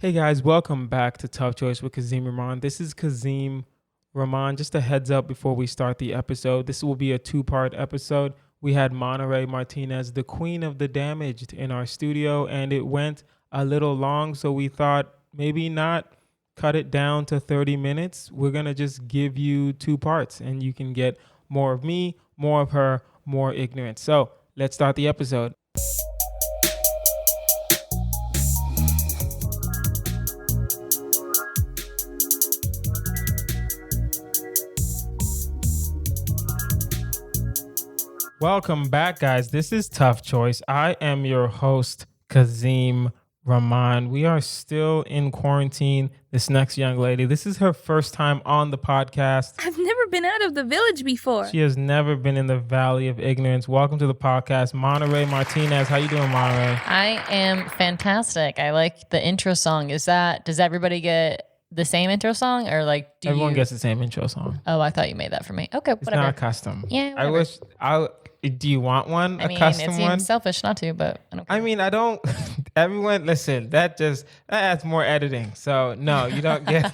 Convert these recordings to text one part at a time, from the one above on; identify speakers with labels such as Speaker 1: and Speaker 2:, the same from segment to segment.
Speaker 1: Hey guys, welcome back to Tough Choice with Kazeem Rahman. This is Kazeem Rahman. Just a heads up before we start the episode. This will be a two-part episode. We had Monarey Martinez, the queen of the damaged, in our studio, and it went a little long, so we thought maybe not cut it down to 30 minutes. We're going to just give you two parts, and you can get more of me, more of her, more ignorance. So let's start the episode. Welcome back, guys. This is Tough Choice. I am your host, Kazeem Rahman. We are still in quarantine. This next young lady, this is her first time on the podcast.
Speaker 2: I've never been out of the village before.
Speaker 1: She has never been in the Valley of Ignorance. Welcome to the podcast, Monarey Martinez. How you doing, Monarey?
Speaker 3: I am fantastic. I like the intro song. Does everybody get the same intro song, or like
Speaker 1: everyone gets the same intro song?
Speaker 3: Oh, I thought you made that for me. Okay,
Speaker 1: it's
Speaker 3: whatever.
Speaker 1: not custom.
Speaker 3: Yeah, whatever.
Speaker 1: Do you want one?
Speaker 3: I mean,
Speaker 1: custom
Speaker 3: it seems
Speaker 1: one?
Speaker 3: selfish not to, but I don't care.
Speaker 1: I mean, I don't. Everyone, listen. That adds more editing. So no, you don't get.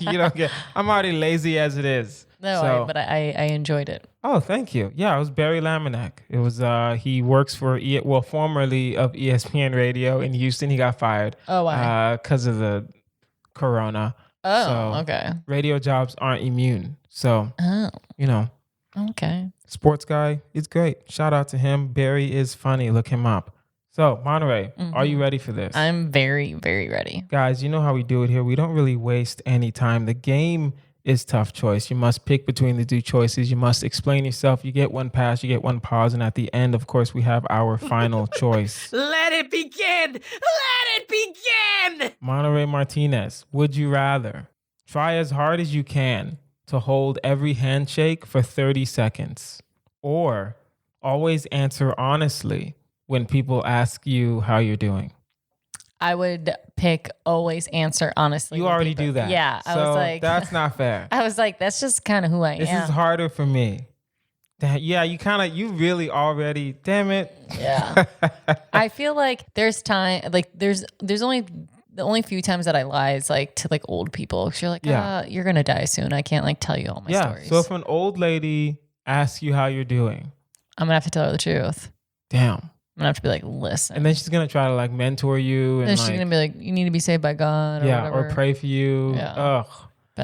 Speaker 1: I'm already lazy as it is.
Speaker 3: No, but I enjoyed it.
Speaker 1: Oh, thank you. Yeah, it was Barry Laminack. It was. He works for formerly of ESPN Radio in Houston. He got fired.
Speaker 3: Oh, wow.
Speaker 1: Because of the corona.
Speaker 3: Oh,
Speaker 1: so
Speaker 3: okay.
Speaker 1: Radio jobs aren't immune. So
Speaker 3: okay.
Speaker 1: Sports guy, it's great. Shout out to him. Barry is funny. Look him up. So, Monterey, Are you ready for this?
Speaker 3: I'm very, very ready.
Speaker 1: Guys, you know how we do it here. We don't really waste any time. The game is Tough Choice. You must pick between the two choices. You must explain yourself. You get one pass, you get one pause. And at the end, of course, we have our final choice.
Speaker 2: Let it begin! Let it begin!
Speaker 1: Monterey Martinez, would you rather try as hard as you can to hold every handshake for 30 seconds, or always answer honestly when people ask you how you're doing?
Speaker 3: I would pick always answer honestly.
Speaker 1: You already do that.
Speaker 3: Yeah.
Speaker 1: So
Speaker 3: I was like,
Speaker 1: that's not fair.
Speaker 3: I was like, that's just kind of who I am.
Speaker 1: This is harder for me. Yeah, you really already, damn it.
Speaker 3: Yeah. I feel like there's time, like there's only the only few times that I lie is like to like old people. Cause you're like, you're going to die soon. I can't like tell you all my stories.
Speaker 1: So if an old lady asks you how you're doing,
Speaker 3: I'm going to have to tell her the truth.
Speaker 1: Damn.
Speaker 3: I'm going to have to be like, listen.
Speaker 1: And then she's going to try to like mentor you. And
Speaker 3: then she's going to be like, you need to be saved by God or whatever.
Speaker 1: Or pray for you.
Speaker 3: Yeah.
Speaker 1: Ugh.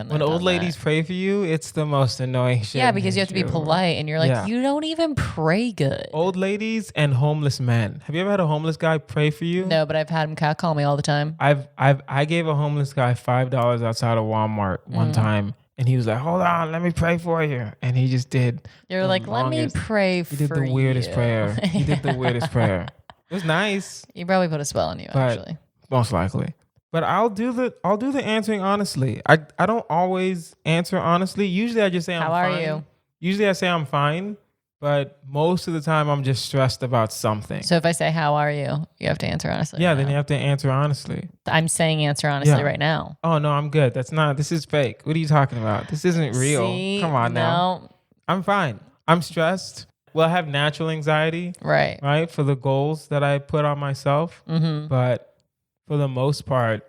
Speaker 1: When old ladies pray for you, it's the most annoying shit.
Speaker 3: Yeah, because you have to be polite and you're like, you don't even pray good.
Speaker 1: Old ladies and homeless men. Have you ever had a homeless guy pray for you?
Speaker 3: No, but I've had him catcall me all the time.
Speaker 1: I gave a homeless guy $5 outside of Walmart one time, and he was like, hold on, let me pray for you. And he just did.
Speaker 3: You're like, let me pray for you.
Speaker 1: He did the weirdest prayer. He did the weirdest prayer. It was nice.
Speaker 3: He probably put a spell on you, actually.
Speaker 1: Most likely. But I'll do the answering honestly. I don't always answer honestly. Usually I just say I'm fine.
Speaker 3: How are you?
Speaker 1: Usually I say I'm fine, but most of the time I'm just stressed about something.
Speaker 3: So if I say how are you, you have to answer honestly.
Speaker 1: Yeah, then you have to answer honestly.
Speaker 3: I'm saying answer honestly right now.
Speaker 1: Oh no, I'm good. This is fake. What are you talking about? This isn't real.
Speaker 3: See?
Speaker 1: Come on now. I'm fine. I'm stressed. Well, I have natural anxiety. Right? For the goals that I put on myself. Mm-hmm. But for the most part,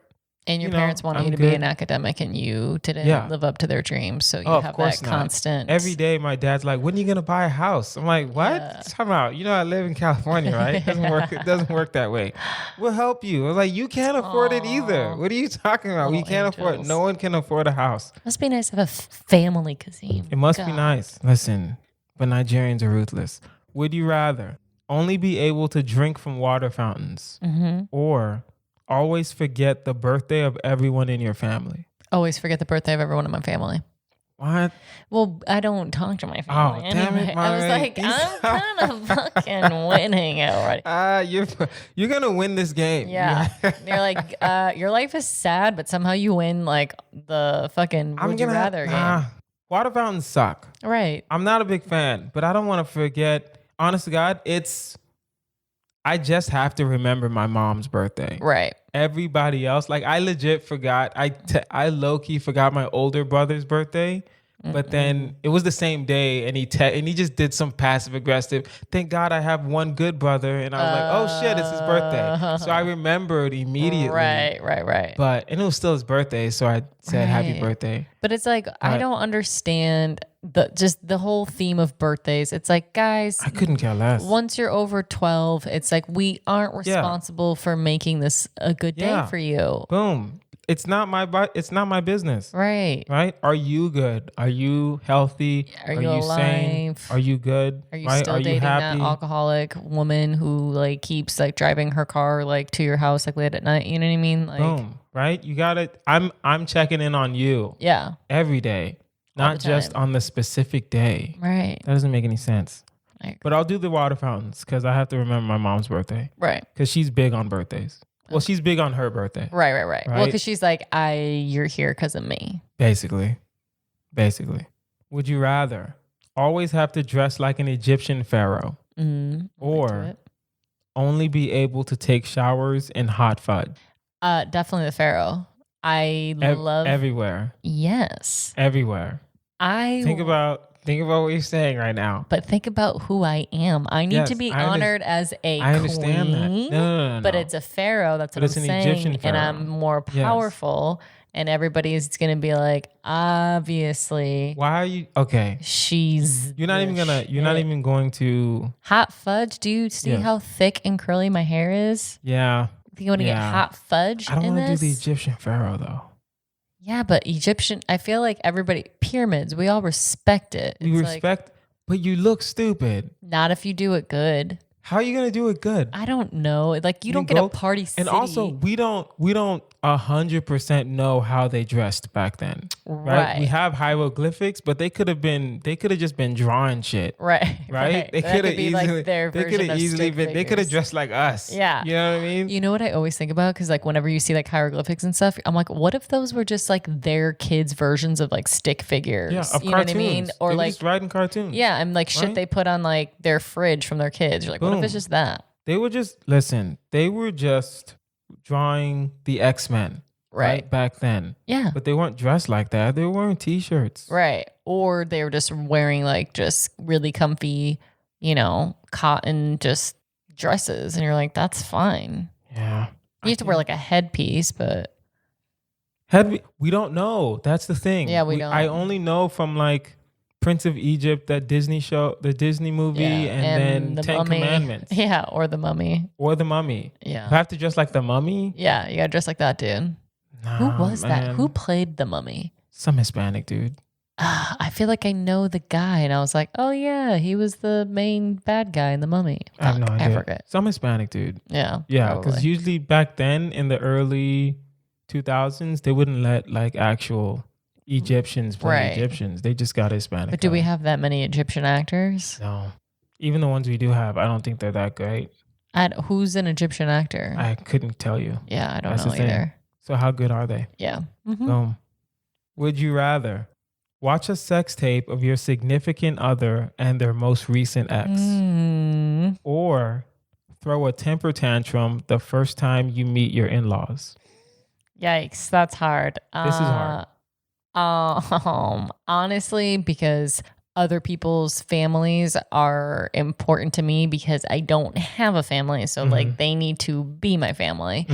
Speaker 3: and your parents wanted you to be an academic and you didn't live up to their dreams. So you have that constant.
Speaker 1: Every day my dad's like, when are you going to buy a house? I'm like, what? Yeah. Time out. You know, I live in California, right? It doesn't work that way. We'll help you. I was like, you can't afford it either. What are you talking about? We can't afford it. No one can afford a house.
Speaker 3: Must be nice to have a family, Kazeem.
Speaker 1: It must be nice. Listen, but Nigerians are ruthless. Would you rather only be able to drink from water fountains or always forget the birthday of everyone in your family?
Speaker 3: Always forget the birthday of everyone in my family.
Speaker 1: What?
Speaker 3: Well, I don't talk to my family.
Speaker 1: Oh, damn it,
Speaker 3: I was like, I'm kind of fucking winning already.
Speaker 1: You're going to win this game.
Speaker 3: Yeah. You're like, your life is sad, but somehow you win like the fucking would you rather game.
Speaker 1: Water fountains suck.
Speaker 3: Right.
Speaker 1: I'm not a big fan, but I don't want to forget. Honest to God, I just have to remember my mom's birthday.
Speaker 3: Right.
Speaker 1: Everybody else, like I legit forgot. I low-key forgot my older brother's birthday But then it was the same day, and he just did some passive aggressive. Thank God I have one good brother, and I was like, oh shit, it's his birthday. So I remembered immediately.
Speaker 3: Right.
Speaker 1: And it was still his birthday, so I said happy birthday.
Speaker 3: But it's like I don't understand the whole theme of birthdays. It's like, guys,
Speaker 1: I couldn't care less.
Speaker 3: Once you're over 12, it's like we aren't responsible for making this a good day for you.
Speaker 1: Boom. It's not my business.
Speaker 3: Right.
Speaker 1: Are you good? Are you healthy?
Speaker 3: Are you alive?
Speaker 1: Sane? Are you good?
Speaker 3: Are you still dating that alcoholic woman who like keeps like driving her car like to your house like late at night? You know what I mean? Like,
Speaker 1: boom. Right? You got it. I'm checking in on you.
Speaker 3: Yeah.
Speaker 1: Every day. Not just on the specific day.
Speaker 3: Right.
Speaker 1: That doesn't make any sense. But I'll do the water fountains because I have to remember my mom's birthday. Right. Because she's big on birthdays. Well, she's big on her birthday.
Speaker 3: Right. Well, because she's like, you're here because of me. Basically.
Speaker 1: Would you rather always have to dress like an Egyptian pharaoh or only be able to take showers in hot fudge?
Speaker 3: Definitely the pharaoh. I love
Speaker 1: everywhere.
Speaker 3: Yes.
Speaker 1: Everywhere. Think about what you're saying right now.
Speaker 3: But think about who I am. I need to be honored as a queen. I understand that. No. But it's a pharaoh. That's what I'm saying. Egyptian pharaoh. And I'm more powerful. Yes. And everybody's going to be like, obviously.
Speaker 1: Why are you? Okay.
Speaker 3: You're
Speaker 1: not even going to.
Speaker 3: Hot fudge. Do you see how thick and curly my hair is?
Speaker 1: Yeah.
Speaker 3: You want to get hot fudge?
Speaker 1: I don't want to do the Egyptian pharaoh though.
Speaker 3: Yeah, but Egyptian, I feel like pyramids, we all respect it.
Speaker 1: We respect, but you look stupid.
Speaker 3: Not if you do it good.
Speaker 1: How are you going to do it good?
Speaker 3: I don't know. Like you don't get a party city.
Speaker 1: And also we don't 100% know how they dressed back then. Right. We have hieroglyphics, but they could have just been drawing shit. Right. They could have easily, they could have dressed like us. Yeah. You know what I mean?
Speaker 3: You know what I always think about? Cause like whenever you see like hieroglyphics and stuff, I'm like, what if those were just like their kids' versions of like stick figures?
Speaker 1: Yeah, of
Speaker 3: you
Speaker 1: cartoons.
Speaker 3: Know what I mean? Or
Speaker 1: they
Speaker 3: like
Speaker 1: just writing cartoons.
Speaker 3: Yeah. And like shit they put on like their fridge from their kids. You're like, what if it's just that?
Speaker 1: They were just drawing the X-Men right back then. Yeah. But they weren't dressed like that. They were wearing t-shirts.
Speaker 3: Right. Or they were just wearing like just really comfy, cotton just dresses. And you're like, that's fine.
Speaker 1: Yeah.
Speaker 3: You have to wear like a headpiece, but
Speaker 1: we don't know. That's the thing.
Speaker 3: Yeah, we don't.
Speaker 1: I only know from like Prince of Egypt, that Disney show, the Disney movie, and then Ten
Speaker 3: Mummy.
Speaker 1: Commandments.
Speaker 3: Yeah, or the Mummy.
Speaker 1: Yeah. You have to dress like the Mummy?
Speaker 3: Yeah, you gotta dress like that dude.
Speaker 1: Nah,
Speaker 3: who was that? Who played the Mummy?
Speaker 1: Some Hispanic dude.
Speaker 3: I feel like I know the guy, and I was like, oh yeah, he was the main bad guy in the Mummy.
Speaker 1: I have no idea. I forget. Some Hispanic dude.
Speaker 3: Yeah.
Speaker 1: Yeah, because usually back then in the early 2000s, they wouldn't let like actual Egyptians play Egyptians. They just got Hispanic.
Speaker 3: But do we have that many Egyptian actors?
Speaker 1: No. Even the ones we do have, I don't think they're that great.
Speaker 3: Who's an Egyptian actor?
Speaker 1: I couldn't tell you.
Speaker 3: Yeah, I don't know either.
Speaker 1: So how good are they?
Speaker 3: Yeah.
Speaker 1: Boom. Would you rather watch a sex tape of your significant other and their most recent ex? Or throw a temper tantrum the first time you meet your in-laws?
Speaker 3: Yikes, that's hard.
Speaker 1: This is hard.
Speaker 3: Honestly, because other people's families are important to me because I don't have a family. So like they need to be my family.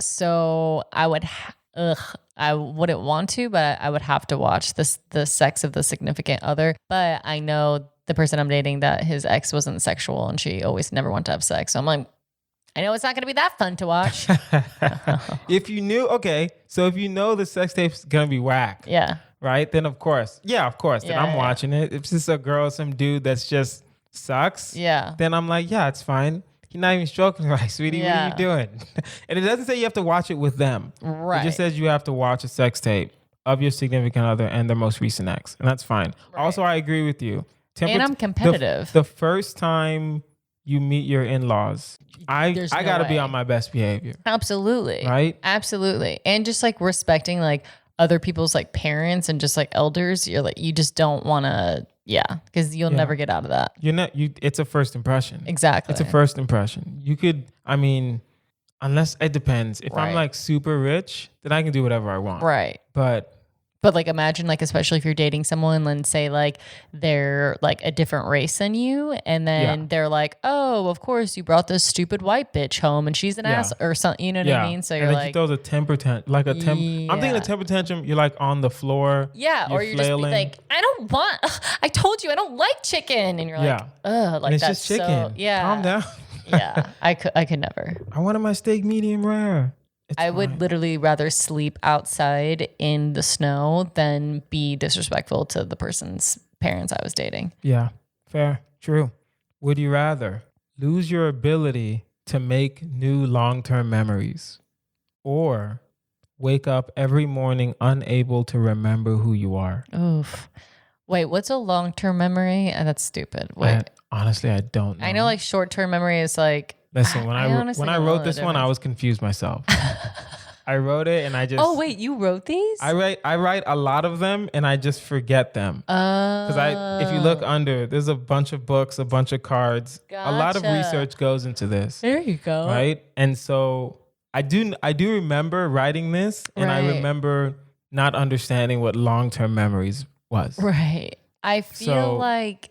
Speaker 3: So I wouldn't want to, but I would have to watch the sex of the significant other. But I know the person I'm dating that his ex wasn't sexual and she always never wanted to have sex. So I'm like, I know it's not going to be that fun to watch.
Speaker 1: If you knew, so if you know the sex tape's going to be whack.
Speaker 3: Yeah.
Speaker 1: Right? Then of course. Then I'm watching it. If it's just a girl, some dude that's just sucks.
Speaker 3: Yeah.
Speaker 1: Then I'm like, yeah, it's fine. You're not even stroking right, sweetie. What are you doing? And it doesn't say you have to watch it with them.
Speaker 3: Right.
Speaker 1: It just says you have to watch a sex tape of your significant other and their most recent ex. And that's fine. Right. Also, I agree with you.
Speaker 3: And I'm competitive.
Speaker 1: The first time you meet your in-laws, I got to be on my best behavior.
Speaker 3: Absolutely.
Speaker 1: Right?
Speaker 3: Absolutely. And just like respecting like other people's like parents and just like elders, you're like, you just don't want to, because you'll never get out of that.
Speaker 1: It's a first impression.
Speaker 3: Exactly.
Speaker 1: It's a first impression. You could, unless it depends. If I'm like super rich, then I can do whatever I want.
Speaker 3: Right.
Speaker 1: But
Speaker 3: But like imagine like especially if you're dating someone and say like they're like a different race than you and then they're like, "Oh, of course you brought this stupid white bitch home and she's an ass or something." You know what I mean? So
Speaker 1: and
Speaker 3: you're
Speaker 1: then
Speaker 3: like
Speaker 1: she throws a temper tantrum, like a I'm thinking a temper tantrum, you're like on the floor.
Speaker 3: Yeah, or you're
Speaker 1: flailing.
Speaker 3: just like, "I don't want I told you I don't like chicken." And you're like, "Ugh, like
Speaker 1: and it's
Speaker 3: that's
Speaker 1: just chicken.
Speaker 3: so
Speaker 1: Calm down.
Speaker 3: Yeah, I could never.
Speaker 1: I wanted my steak medium rare.
Speaker 3: I would literally rather sleep outside in the snow than be disrespectful to the person's parents I was dating.
Speaker 1: Yeah, fair, true. Would you rather lose your ability to make new long-term memories or wake up every morning unable to remember who you are?
Speaker 3: Oof. Wait, what's a long-term memory? That's stupid. Wait.
Speaker 1: Honestly, I don't know.
Speaker 3: I know like short-term memory is like...
Speaker 1: Listen, when I wrote this one, I was confused myself. I wrote it and I just...
Speaker 3: Oh, wait, you wrote these?
Speaker 1: I write a lot of them and I just forget them. Because if you look under, there's a bunch of books, a bunch of cards. A lot of research goes into this.
Speaker 3: There you go.
Speaker 1: Right? And so I do remember writing this and I remember not understanding what long-term memories was.
Speaker 3: Right. I feel like...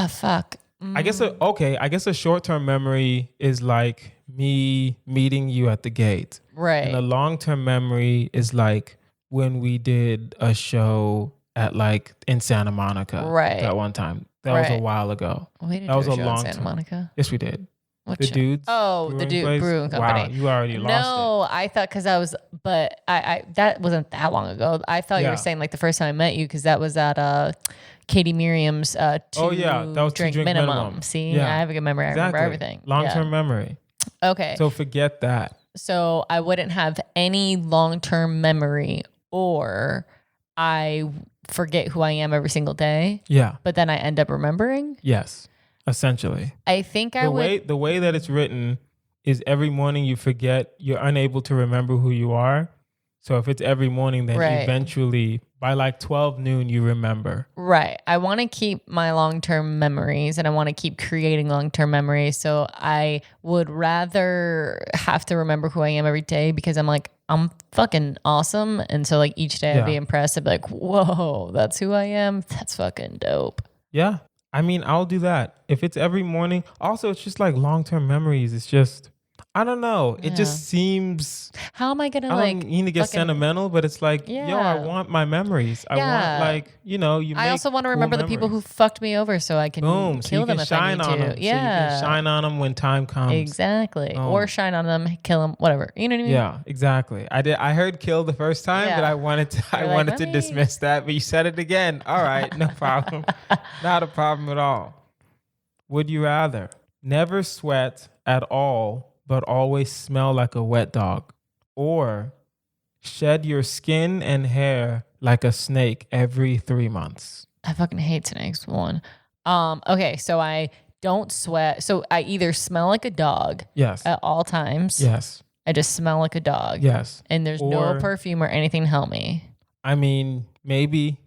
Speaker 3: fuck.
Speaker 1: I guess a short-term memory is like me meeting you at the gate.
Speaker 3: Right.
Speaker 1: And a long-term memory is like when we did a show at like in Santa Monica.
Speaker 3: Right.
Speaker 1: That one time. That was a while ago.
Speaker 3: We didn't
Speaker 1: that was
Speaker 3: do
Speaker 1: a
Speaker 3: show
Speaker 1: long
Speaker 3: in Santa
Speaker 1: time.
Speaker 3: Monica.
Speaker 1: Yes, we did.
Speaker 3: What
Speaker 1: the
Speaker 3: show?
Speaker 1: dudes.
Speaker 3: Oh, the dude brewing company.
Speaker 1: Wow, you already lost it.
Speaker 3: No, I thought because I was, but I that wasn't that long ago. I thought you were saying like the first time I met you because that was at Katie Miriam's that was drink minimum. See, I have a good memory. I remember everything.
Speaker 1: Long-term memory.
Speaker 3: Okay.
Speaker 1: So forget that.
Speaker 3: So I wouldn't have any long-term memory, or I forget who I am every single day.
Speaker 1: Yeah.
Speaker 3: But then I end up remembering.
Speaker 1: Yes. Essentially.
Speaker 3: I think
Speaker 1: the way that it's written is every morning you forget, you're unable to remember who you are. So if it's every morning, then eventually by like 12 noon, you remember.
Speaker 3: Right. I want to keep my long-term memories and I want to keep creating long-term memories. So I would rather have to remember who I am every day because I'm like, I'm fucking awesome. And so like each day I'd be impressed. I'd be like, whoa, that's who I am. That's fucking dope.
Speaker 1: Yeah. I mean, I'll do that. If it's every morning. Also, it's just like long-term memories. It's just, I don't know. It just seems...
Speaker 3: How am I going to
Speaker 1: I don't mean to get sentimental, but it's like, yo, I want my memories. I want like, you
Speaker 3: I also want to remember the people who fucked me over so I can kill them if I need to.
Speaker 1: Yeah. So you can shine on them when time comes.
Speaker 3: Exactly. Or shine on them, kill them, whatever. You know what I mean?
Speaker 1: Yeah, exactly. I heard kill the first time, but I wanted to dismiss that, but you said it again. All right, no problem. Not a problem at all. Would you rather never sweat at all but always smell like a wet dog, or shed your skin and hair like a snake every 3 months?
Speaker 3: I fucking hate snakes. One. Okay, so I don't sweat. So I either smell like a dog.
Speaker 1: Yes.
Speaker 3: At all times.
Speaker 1: Yes.
Speaker 3: I just smell like a dog.
Speaker 1: Yes.
Speaker 3: And there's no perfume or anything to help me.
Speaker 1: I mean, maybe.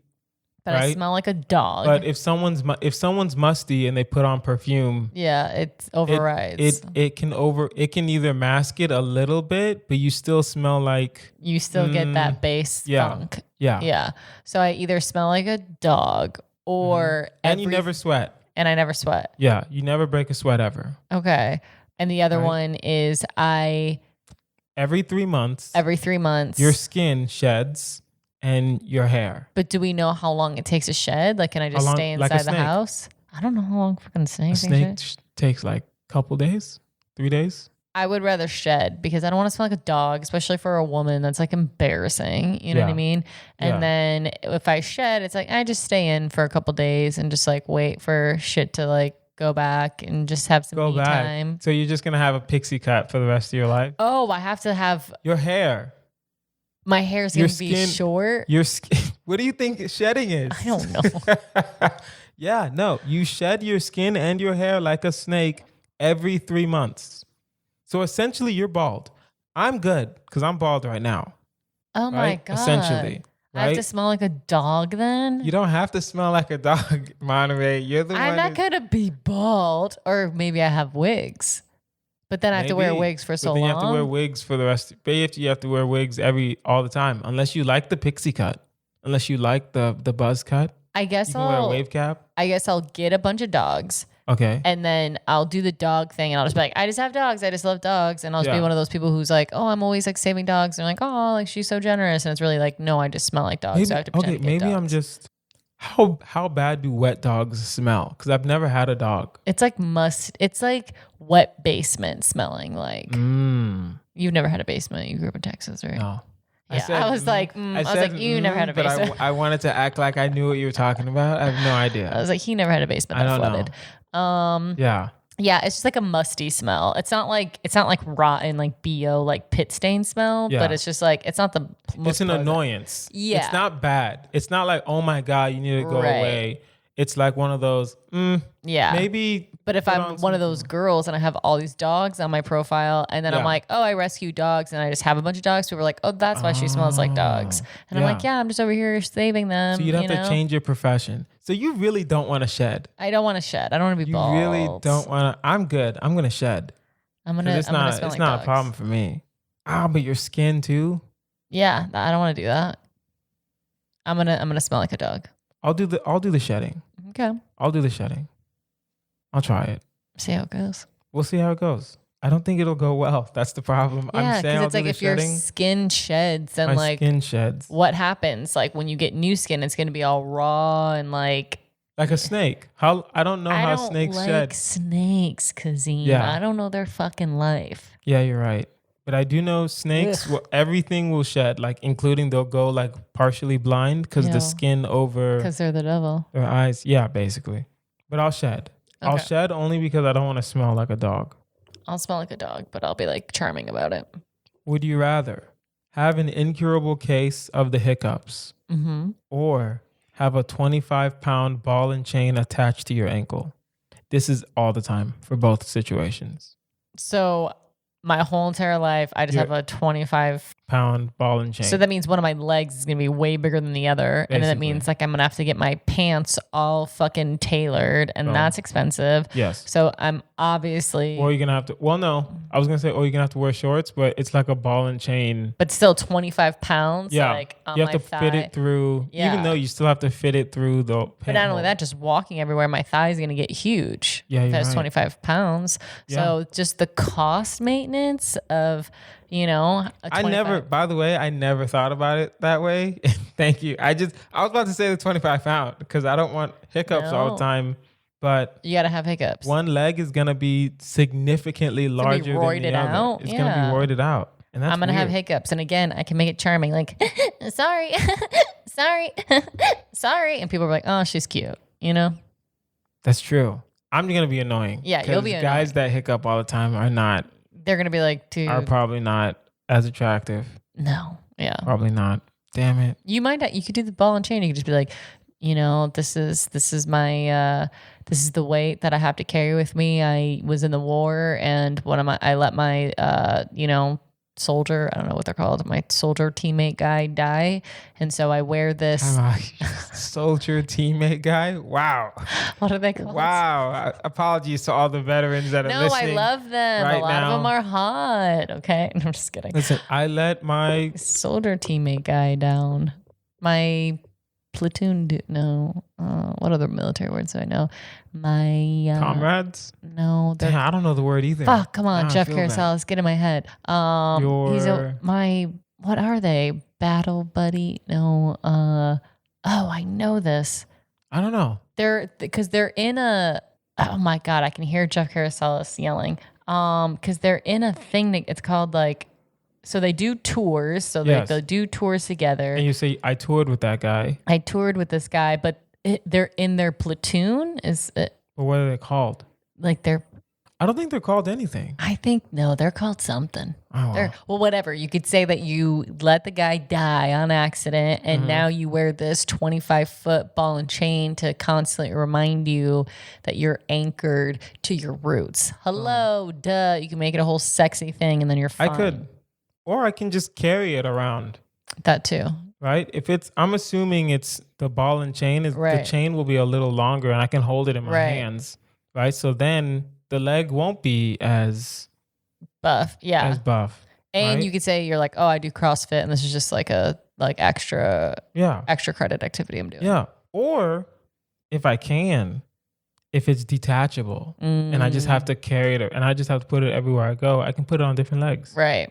Speaker 3: But I smell like a dog.
Speaker 1: But if someone's musty and they put on perfume,
Speaker 3: it overrides.
Speaker 1: It can either mask it a little bit, but you still smell like
Speaker 3: you still get that base funk. Yeah. So I either smell like a dog or
Speaker 1: and you never sweat.
Speaker 3: And I never sweat.
Speaker 1: Yeah, you never break a sweat ever.
Speaker 3: Okay. And the other one is
Speaker 1: every 3 months.
Speaker 3: Every 3 months.
Speaker 1: Your skin sheds. And your hair.
Speaker 3: But do we know how long it takes to shed? Like, can I just stay inside the house? I don't know how long fucking snakes.
Speaker 1: A snake takes like a couple days, 3 days.
Speaker 3: I would rather shed because I don't want to smell like a dog, especially for a woman. That's like embarrassing. You know what I mean? And then if I shed, it's like I just stay in for a couple days and just like wait for shit to like go back and just have some me time.
Speaker 1: So you're just gonna have a pixie cut for the rest of your life?
Speaker 3: Oh, I have to have
Speaker 1: your hair.
Speaker 3: My hair is going to be short.
Speaker 1: Your skin. What do you think shedding is?
Speaker 3: I don't know.
Speaker 1: Yeah, no. You shed your skin and your hair like a snake every 3 months. So essentially, you're bald. I'm good because I'm bald right now.
Speaker 3: Oh my God.
Speaker 1: Essentially. Right?
Speaker 3: I have to smell like a dog then?
Speaker 1: You don't have to smell like a dog, Monterey. You're the one.
Speaker 3: I'm not going to be bald. Or maybe I have wigs. But then I have to wear wigs for so long.
Speaker 1: You have to wear wigs for the rest. But you have to wear wigs all the time, unless you like the pixie cut. unless you like the buzz cut.
Speaker 3: I guess
Speaker 1: You can wear a wave cap.
Speaker 3: I guess I'll get a bunch of dogs.
Speaker 1: Okay.
Speaker 3: And then I'll do the dog thing and I'll just be like, I just have dogs. I just love dogs. And I'll just be one of those people who's like, oh, I'm always like saving dogs. And like, oh, like she's so generous. And it's really like, no, I just smell like dogs.
Speaker 1: Maybe,
Speaker 3: So I have to pretend to get
Speaker 1: maybe
Speaker 3: dogs.
Speaker 1: I'm just, how bad do wet dogs smell? Because I've never had a dog.
Speaker 3: It's like it's like wet basement smelling like. You've never had a basement. You grew up in Texas, right?
Speaker 1: No.
Speaker 3: Yeah, I was like, you never had a basement.
Speaker 1: But I wanted to act like I knew what you were talking about. I have no idea.
Speaker 3: I was like, he never had a basement that flooded. Yeah, it's just like a musty smell. It's not like rotten, like BO, like pit stain smell, but it's just like, it's not the most
Speaker 1: It's an annoyance.
Speaker 3: Yeah.
Speaker 1: It's not bad. It's not like, oh my God, you need to go away. It's like one of those, maybe.
Speaker 3: But if I'm one of those girls and I have all these dogs on my profile and then I'm like, oh, I rescue dogs and I just have a bunch of dogs, people are like, oh, that's why she smells like dogs. And I'm like, yeah, I'm just over here saving them.
Speaker 1: So you'd have to change your profession. So you really don't want to shed.
Speaker 3: I don't want to shed. I don't want to be bald.
Speaker 1: You really don't want to. I'm good. I'm going to shed.
Speaker 3: It's not
Speaker 1: a problem for me. But your skin too?
Speaker 3: Yeah, I don't want to do that. I'm gonna smell like a dog.
Speaker 1: I'll do the shedding.
Speaker 3: Okay.
Speaker 1: I'll do the shedding. I'll try it.
Speaker 3: See how it goes.
Speaker 1: We'll see how it goes. I don't think it'll go well. That's the problem.
Speaker 3: Yeah, because it's like if your skin sheds, then
Speaker 1: my skin sheds.
Speaker 3: What happens? Like when you get new skin, it's going to be all raw and like
Speaker 1: a snake. I don't know how snakes shed.
Speaker 3: I don't like snakes, Kazeem. Yeah. I don't know their fucking life.
Speaker 1: Yeah, you're right. But I do know snakes, everything will shed, like including they'll go like partially blind because the skin over.
Speaker 3: Because they're the devil.
Speaker 1: Their eyes. Yeah, basically. But I'll shed. Okay. I'll shed only because I don't want to smell like a dog.
Speaker 3: I'll smell like a dog, but I'll be like charming about it.
Speaker 1: Would you rather have an incurable case of the hiccups or have a 25-pound ball and chain attached to your ankle? This is all the time for both situations.
Speaker 3: So my whole entire life, I just have a 25-pound
Speaker 1: ball and chain.
Speaker 3: So that means one of my legs is going to be way bigger than the other. Basically. And then that means like I'm going to have to get my pants all fucking tailored and that's expensive.
Speaker 1: Yes.
Speaker 3: So I'm obviously...
Speaker 1: Or you're going to have to... Well, no. I was going to say, or you're going to have to wear shorts, but it's like a ball and chain.
Speaker 3: But still 25 pounds.
Speaker 1: Yeah.
Speaker 3: Like on
Speaker 1: you have
Speaker 3: my
Speaker 1: to fit it through...
Speaker 3: Yeah.
Speaker 1: Even though you still have to fit it through the...
Speaker 3: But not only that, just walking everywhere, my thigh is going to get huge.
Speaker 1: Yeah,
Speaker 3: if that's 25 pounds. Yeah. So just the cost maintenance of...
Speaker 1: by the way, I never thought about it that way. Thank you. I was about to say the 25-pound because I don't want hiccups all the time. But
Speaker 3: you got to have hiccups.
Speaker 1: One leg is going to be significantly larger than the other. It's going to be roided out. And that's
Speaker 3: I'm going to have hiccups. And again, I can make it charming. Like, sorry, sorry, sorry. And people are like, oh, she's cute.
Speaker 1: That's true. I'm going to be annoying.
Speaker 3: Yeah, you'll be annoying.
Speaker 1: Guys that hiccup all the time are not.
Speaker 3: They're going to be like, dude.
Speaker 1: Are probably not as attractive.
Speaker 3: No. Yeah.
Speaker 1: Probably not. Damn it.
Speaker 3: You could do the ball and chain. You could just be like, this is my, this is the weight that I have to carry with me. I was in the war and I let my, soldier, I don't know what they're called, my soldier teammate guy die. And so I wear this.
Speaker 1: Soldier teammate guy? Wow.
Speaker 3: What are they called?
Speaker 1: Wow. Apologies to all the veterans that are listening.
Speaker 3: No, I love them. A lot of them are hot. Okay. I'm just kidding.
Speaker 1: Listen, I let my
Speaker 3: soldier teammate guy down. My platoon, what other military words do I know? My
Speaker 1: comrades?
Speaker 3: No,
Speaker 1: damn, I don't know the word either.
Speaker 3: Fuck, come on, Jeff Carousel, get in my head. What are they? Battle buddy? No. I know this.
Speaker 1: I don't know.
Speaker 3: They're in a. Oh my god, I can hear Jeff Carousel yelling. Because they're in a thing that it's called like. So they do tours. So they'll do tours together.
Speaker 1: And you say, I toured with that guy.
Speaker 3: I toured with this guy, but they're in their platoon.
Speaker 1: But what are they called?
Speaker 3: Like
Speaker 1: I don't think they're called anything.
Speaker 3: I think, no, they're called something.
Speaker 1: Oh,
Speaker 3: well, whatever. You could say that you let the guy die on accident and now you wear this 25-foot ball and chain to constantly remind you that you're anchored to your roots. Hello, duh. You can make it a whole sexy thing and then you're fine.
Speaker 1: I could. Or I can just carry it around.
Speaker 3: That too.
Speaker 1: Right? I'm assuming it's the ball and chain. The chain will be a little longer and I can hold it in my hands. Right? So then the leg won't be as
Speaker 3: buff. Yeah.
Speaker 1: As buff.
Speaker 3: And
Speaker 1: right?
Speaker 3: you could say you're like, oh, I do CrossFit, and this is just like a extra credit activity I'm doing.
Speaker 1: Yeah. Or if it's detachable and I just have to carry it and I just have to put it everywhere I go, I can put it on different legs.
Speaker 3: Right.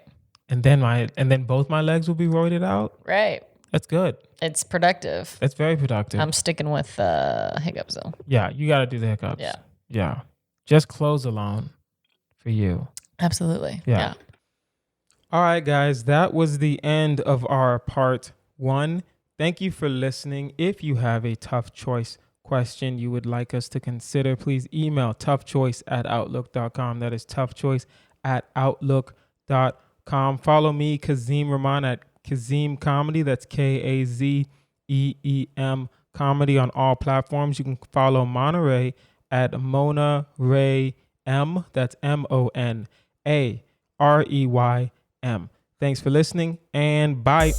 Speaker 1: And then both my legs will be roided out.
Speaker 3: Right.
Speaker 1: That's good.
Speaker 3: It's productive.
Speaker 1: That's very productive.
Speaker 3: I'm sticking with hiccups though.
Speaker 1: Yeah, you got to do the hiccups.
Speaker 3: Yeah.
Speaker 1: Yeah. Just clothes alone for you.
Speaker 3: Absolutely.
Speaker 1: Yeah. All right, guys, that was the end of our part 1. Thank you for listening. If you have a tough choice question you would like us to consider, please email toughchoice@outlook.com. That is toughchoice@outlook.com. Follow me, Kazeem Rahman, at Kazeem Comedy. That's KAZEEM Comedy on all platforms. You can follow Monarey at Monarey M. That's MONAREYM. Thanks for listening and bye.